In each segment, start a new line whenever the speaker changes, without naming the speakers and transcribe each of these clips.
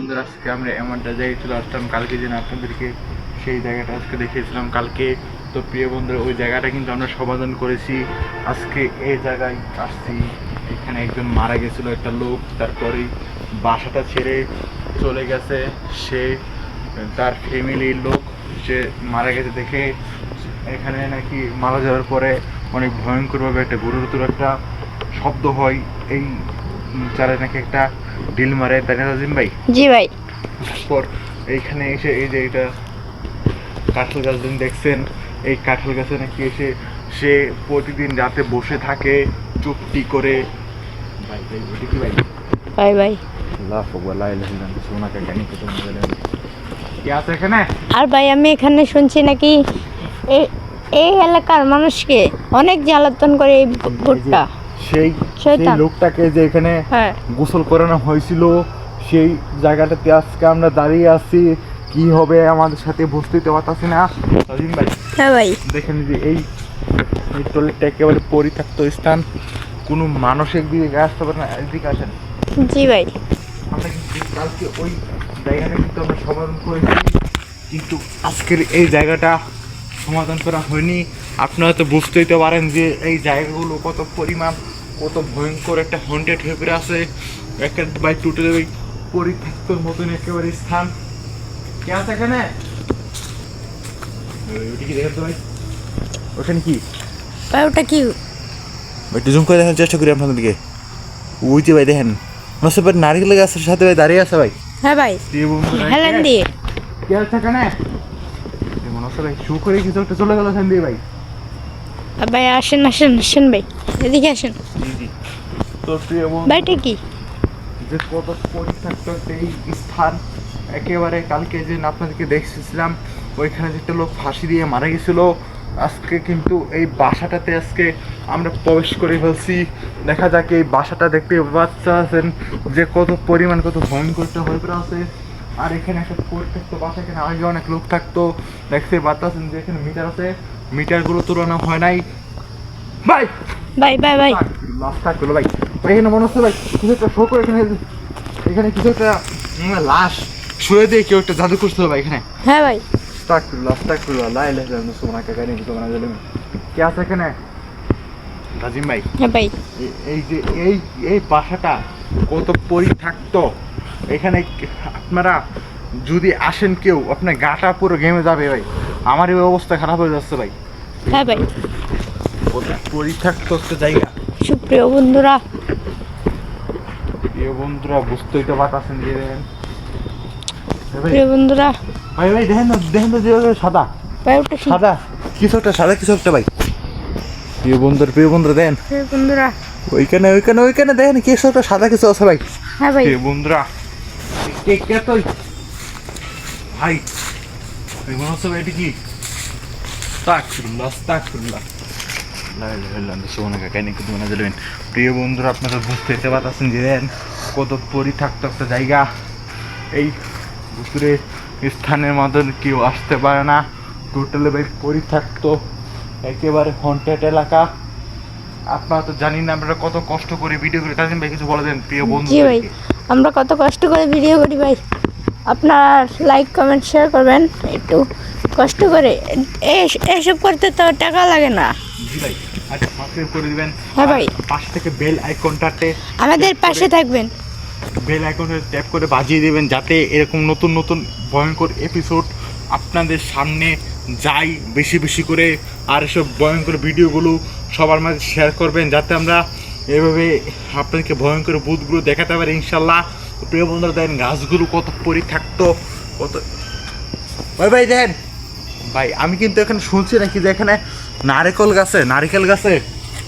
বন্ধুরা, আজকে আমরা এমনটা জায়গায় চলে আসলাম কালকে যেন আপনাদেরকে সেই জায়গাটা আজকে দেখিয়েছিলাম কালকে। তো প্রিয় বন্ধুরা, ওই জায়গাটা কিন্তু আমরা সমাধান করেছি। আজকে এই জায়গায় আসছি, এখানে একজন মারা গেছিল একটা লোক, তারপরেই বাসাটা ছেড়ে চলে গেছে সে, তার ফ্যামিলির লোক। সে মারা গেছে দেখে এখানে নাকি মারা যাওয়ার পরে অনেক ভয়ঙ্করভাবে একটা গুরুতর একটা শব্দ হয়। এই চারে নাকি একটা ডিল মারে, তাই না রাজিম ভাই?
জি ভাই।
তারপর এইখানে এসে এই যে এটা কাঁঠাল গাছ দেখছেন, এই কাঁঠাল গাছে নাকি এসে সে প্রতিদিন রাতে বসে থাকে চুপটি করে। ভাই ভাই ওটা কি ভাই?
ভাই ভাই
কি আছে এখানে?
আর ভাই আমি এখানে শুনছি নাকি এই এলাকার মানুষকে অনেক জ্বালাতন করে এই ভুট্টা।
সেই
শয়তান।
লোকটাকে যে এখানে
হ্যাঁ
গোসল করানো হয়েছিল, সেই জায়গাটাতে আজকে আমরা দাঁড়িয়ে আছি। কি হবে আমাদের সাথে বুঝতেই তো পারতাছি না। রাজিম ভাই,
হ্যাঁ ভাই।
দেখেন যে এই টয়লেটটা একেবারে পরিত্যক্ত স্থান, কোনো মানুষের দিকে আসতে পারে না। এদিকে আসেন।
জি ভাই।
আমরা কিন্তু কালকে ওই জায়গাটা কিন্তু আমরা সমাধান করেছি, কিন্তু আজকের এই জায়গাটা সমাধান করা হয়নি। আপনারা তো বুঝতেই তো পারেন যে এই জায়গাগুলো কত পরিমাণ, কত ভয়ঙ্কর একটা হন্টেড হয়ে পড়ে আছে। একটা বাই টোটালি ওই পরিত্যক্তর মতন একেবারে স্থান। কে আছে এখানে? ওইটা কি দেখেন তো ভাই, ওখানে কি
ভাই ওটা কি?
একটু জুম করে দেখার চেষ্টা করি আপনাদেরকে। ওই যে ভাই দেখেন, নসেবের নারকেল গাছের সাথে ভাই দাঁড়িয়ে আছে ভাই।
হ্যাঁ ভাই। হেলেন দিয়ে
কে আছে এখানে? মনে হচ্ছে ভাই শু করে কিছু একটা চলে গেল এখান দিয়ে ভাই।
ভাই আসেন আসেন আসেন ভাই, এদিকে আসেন।
জি জি। তো প্রিয় বন্ধু,
ভাই এটা কি?
যে কত পরিত্যক্ত একটা এই স্থান, একেবারে কালকে যে আপনাদেরকে দেখছিলাম ওইখানে যে একটা লোক ফাঁসি দিয়ে মারা গেছিল, আজকে কিন্তু এই বাসাটাতে আজকে আমরা প্রবেশ করে ফেলছি। দেখা যাক এই বাসাটা দেখতে পাচ্ছেন যে কত পরিমাণ, কত ভয়ঙ্করটা হয়ে পড়ে আছে। আর এখানে একটা পরিত্যক্ত বাসা, এখানে আগে অনেক লোক থাকতো। দেখতে পাচ্ছেন যে এখানে মিটার আছে, মিটারগুলো তুলনা হয় নাই ভাই।
ভাই ভাই ভাই
লাশটা করলো ভাই। ভাই এখানে মনে হচ্ছে ভাই কিছু একটা শো করে, এখানে এখানে কিছু একটা লাশ শুয়ে দিয়ে কেউ একটা জাদু করছিল ভাই এখানে।
হ্যাঁ ভাই।
কে আছে এখানে? রাজিম ভাই,
হ্যাঁ ভাই।
এই যে এই এই বাসাটা কত পরিত্যক্ত। এখানে আপনারা যদি আসেন কেউ, আপনার গাটা পুরো ঘেমে যাবে ভাই। আমার এই অবস্থা খারাপ হয়ে যাচ্ছে ভাই।
হ্যাঁ ভাই।
কত পরিত্যক্ত একটা জায়গা।
সুপ্রিয় বন্ধুরা,
প্রিয় বন্ধুরা, বুঝতেই তো পারছেন যে
প্রিয় বন্ধুরা,
ভাই ভাই দেখেন তো যে সাদা
ভাই ওটা কি?
সাদা কিছু একটা, সাদা কিছু একটা ভাই। প্রিয় বন্ধুরা দেখেন,
প্রিয় বন্ধুরা।
ওইখানে ওইখানে ওইখানে দেখেন কিছু একটা সাদা কিছু আছে ভাই।
হ্যাঁ ভাই।
প্রিয় বন্ধুরা, কে কে তুই ভাই? মনে হচ্ছে ভাই এটা কি? প্রিয় বন্ধুরা, আপনারা বুঝতে পারছেন যে কত পরিত্যক্ত একটা জায়গা। এই ভিতরে স্থানের মতন কেউ আসতে পারে না, টোটালি ভাই পরিত্যক্ত, একেবারে হন্টেড এলাকা। আপনারা তো জানি না আমরা কত কষ্ট করে ভিডিও করি। তাজিম ভাই কিছু বলে দেন প্রিয় বন্ধু।
জি ভাই, আমরা কত কষ্ট করে ভিডিও করি ভাই। আপনার লাইক কমেন্ট শেয়ার করবেন একটু কষ্ট করে। এসব করতে তো টাকা লাগে না।
জি ভাই, আর সাবস্ক্রাইব করে দিবেন।
হ্যাঁ ভাই।
পাশে থেকে বেল আইকনটাতে
আমাদের পাশে থাকবেন।
বেল আইকনে ট্যাপ করে বাজিয়ে দেবেন, যাতে এরকম নতুন নতুন ভয়ঙ্কর এপিসোড আপনাদের সামনে যাই বেশি বেশি করে। আর এসব ভয়ঙ্কর ভিডিওগুলো সবার মাঝে শেয়ার করবেন, যাতে আমরা এভাবে আপনাদেরকে ভয়ঙ্কর ভূতগুলো দেখাতে পারি ইনশাল্লাহ। তো প্রিয় বন্ধুরা দেখেন গাছগুলো কত পরিত্যক্ত, কত ভাই ভাই দেখেন ভাই। আমি কিন্তু এখানে শুনছি নাকি যে এখানে নারিকেল গাছে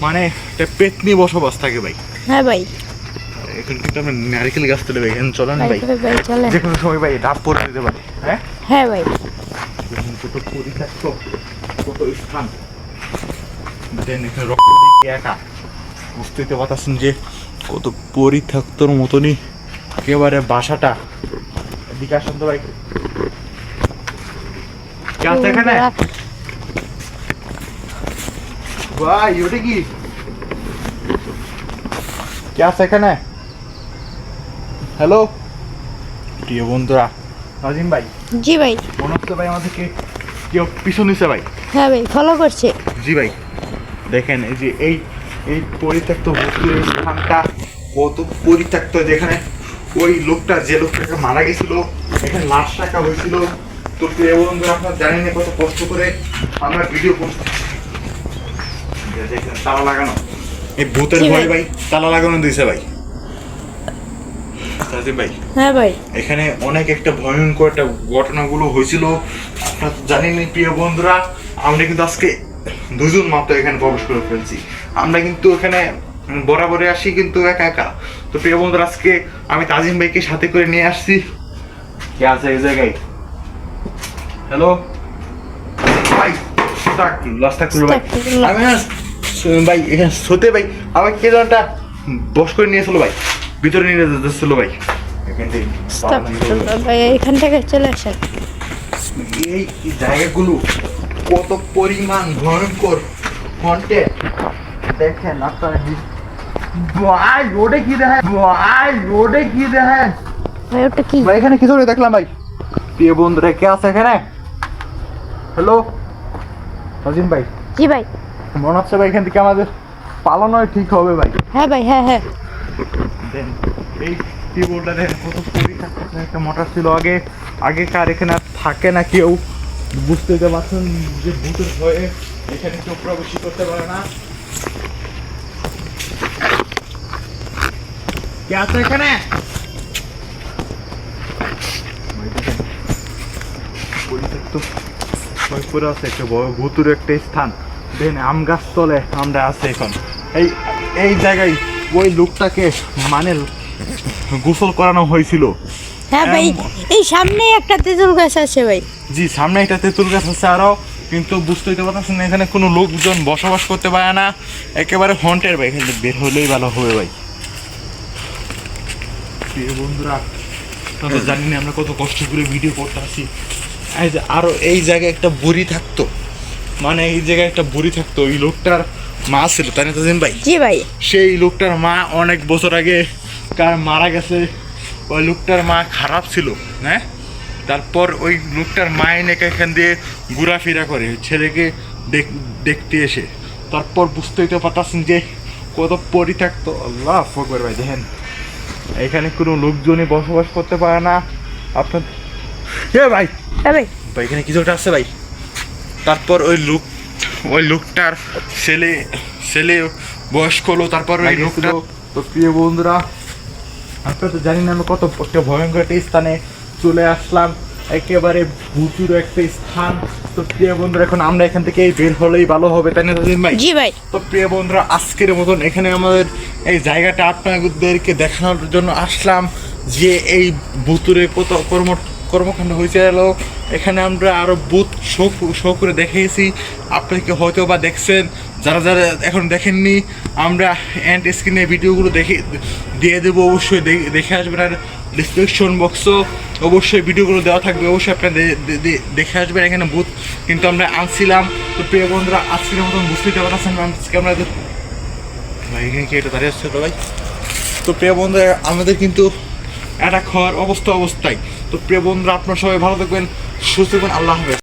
মানে একটা পেতনি বসবাস থাকে ভাই।
হ্যাঁ ভাই।
এখন কিন্তু আমরা নারিকেল গাছ তুলে ভাই, এখানে চলেন
ভাই
ভাই।
ভাই ভাই চলেন।
যে কোনো সময় ভাই ডাব পড়ে দিতে পারে। হ্যাঁ
হ্যাঁ ভাই।
কত পরিত্যক্ত, কত স্থান দেন, এখানে রক্ত দিকে একা। বুঝতেই তো পারছেন যে কত পরিত্যক্তর মতনই একেবারে বাসাটা। এদিকে আসেন তো ভাই। কে আছে এখানে? ভাই ওটা কি? কে আছে এখানে? হ্যালো, প্রিয় বন্ধুরা, নাজিম ভাই
জি ভাই।
মনে হচ্ছে ভাই আমাদেরকে কেউ পিছু নিছে ভাই।
হ্যাঁ ভাই, ফলো করছে।
জি ভাই, দেখেন এই যে এই এই পরিত্যক্ত বস্তুর এই স্থানটা কত পরিত্যক্ত, যেখানে ওই লোকটা যে লোকটাকে মারা গেছিল এখানে লাশ রাখা হয়েছিল। তো প্রিয় বন্ধুরা, আপনারা জানেন না কত কষ্ট করে আমরা ভিডিও করছি। দেখেন তালা লাগানো, এই ভূতের
জি ভাই।
ভয় ভাই তালা লাগানো দিয়েছে ভাই। নাজিম ভাই,
হ্যাঁ ভাই।
এখানে অনেক একটা ভয়ঙ্কর একটা ঘটনাগুলো হয়েছিল, আপনারা তো জানেনই প্রিয় বন্ধুরা। আমরা কিন্তু আজকে দুজন মাত্র এখানে প্রবেশ করে ফেলছি। আমরা কিন্তু এখানে বরাবরে আসি কিন্তু একা একা। তো প্রিয় বন্ধুরা, আজকে আমি তাজিম ভাইকে সাথে করে নিয়ে আসছি। কে আছে এই জায়গায়? হ্যালো ভাই, লাস্টটা করো ভাই। আমি না ভাই এখানে সতে ভাই আমার কে জানটা বস করে নিয়েছিল ভাই, ভিতরে নিয়ে যাচ্ছিল ভাই। এখান থেকে
ভাই এখান থেকে চলে আসেন।
এই জায়গাগুলো কত পরিমাণ ভয়ঙ্কর হন্টেড দেখেন আপনারা। ভাই রোডে কি দেখেন, ভাই রোডে কি দেখেন
ভাই ওটা কি?
ভাই, এখানে কিছু দেখলাম ভাই। প্রিয় বন্ধুরা, কে আছে এখানে? হ্যালো নাজিম ভাই,
জি ভাই।
মনে হচ্ছে ভাই এখান থেকে আমাদের পালানোই ঠিক হবে ভাই।
হ্যাঁ ভাই, হ্যাঁ হ্যাঁ।
দেন এই টিউবওয়েলটা দেখেন কত পরিত্যক্ত একটা মোটর ছিল আগে। আগেকার এখানে আর থাকে না কেউ, বুঝতে পারছেন যে ভূতের ভয়ে এখানে কেউ প্রবেশ করতে পারে না। কে আছে এখানে? পরিত্যক্ত হয়ে পড়ে আছে একটা বড় ভূতুর একটা স্থান। দেন আম গাছ তলে আমরা আছি এখন। এই এই জায়গায় ওই লোকটাকে মানে গোসল করানো হয়েছিল।
হ্যাঁ ভাই, এই সামনে একটা তেঁতুল গাছ আছে ভাই।
জি, সামনে একটা তেঁতুল গাছ আছে আরো, কিন্তু বুঝতেই তো পারছেন না এখানে কোনো লোকজন বসবাস করতে পারে না, একেবারে হন্টের ভাই। এখানে বের হলেই ভালো হবে ভাই। প্রিয় বন্ধুরা, আপনারা তো জানি না আমরা কত কষ্ট করে ভিডিও করতে আসি। এই যে আরো এই জায়গায় একটা বুড়ি থাকতো, মানে এই জায়গায় একটা বুড়ি থাকতো, ওই লোকটার মা ছিল, তাই না তাজিম ভাই?
জি ভাই।
সেই লোকটার মা অনেক বছর আগে কার মারা গেছে। ওই লোকটার মা খারাপ ছিল, হ্যাঁ। তারপর ওই লোকটার মা এনে এখান দিয়ে ঘোরাফেরা করে ছেলেকে দেখতে এসে। তারপর বুঝতেই তো পারতেছেন যে কত পরিত্যক্ত। আল্লাহ আকবার ভাই, দেখেন এখানে কোনো লোকজনই বসবাস করতে পারে না। আপনার এ ভাই,
হ্যাঁ ভাই।
ভাই এখানে কিছু একটা আছে ভাই। তারপর ওই লোকটার ছেলে বয়স্ক হলো, তারপর ওই লোকটা। তো প্রিয় বন্ধুরা, আপনারা তো জানি না আমরা কত একটা ভয়ঙ্কর একটা স্থানে চলে আসলাম, একেবারে ভুতুর একটা স্থান। তো প্রিয় বন্ধুরা, এখন আমরা এখান থেকে বের হলেই ভালো হবে, তাই না তাজিম ভাই?
জি ভাই।
তো প্রিয় বন্ধুরা, আজকের মতন এখানে আমাদের এই জায়গাটা আপনাদেরকে দেখানোর জন্য আসলাম যে এই ভুতুরে কত কর্মকাণ্ড হয়েছে। এলো এখানে আমরা আরো বুথ শো করে দেখিয়েছি, আপনাকে হয়তো বা দেখছেন। যারা যারা এখন দেখেননি, আমরা এন্ড স্ক্রিনে ভিডিওগুলো দিয়ে দেবো, অবশ্যই দেখে আসবেন। আর ডিসক্রিপশন বক্সও অবশ্যই ভিডিওগুলো দেওয়া থাকবে, অবশ্যই আপনারা দেখে আসবেন। এখানে বুথ কিন্তু আমরা আনছিলাম। তো প্রিয় বন্ধুরা, আজকের মতন বুঝতেই পারছেন আজকে আমরা ভাই এখানে কি এটা দাঁড়িয়ে আসছে তো ভাই। তো প্রিয় বন্ধুরা, আমাদের কিন্তু অ্যাটাক হওয়ার অবস্থায়। তো প্রিয় বন্ধুরা, আপনারা সবাই ভালো থাকবেন, সুস্থ থাকবেন। আল্লাহ হাফেজ।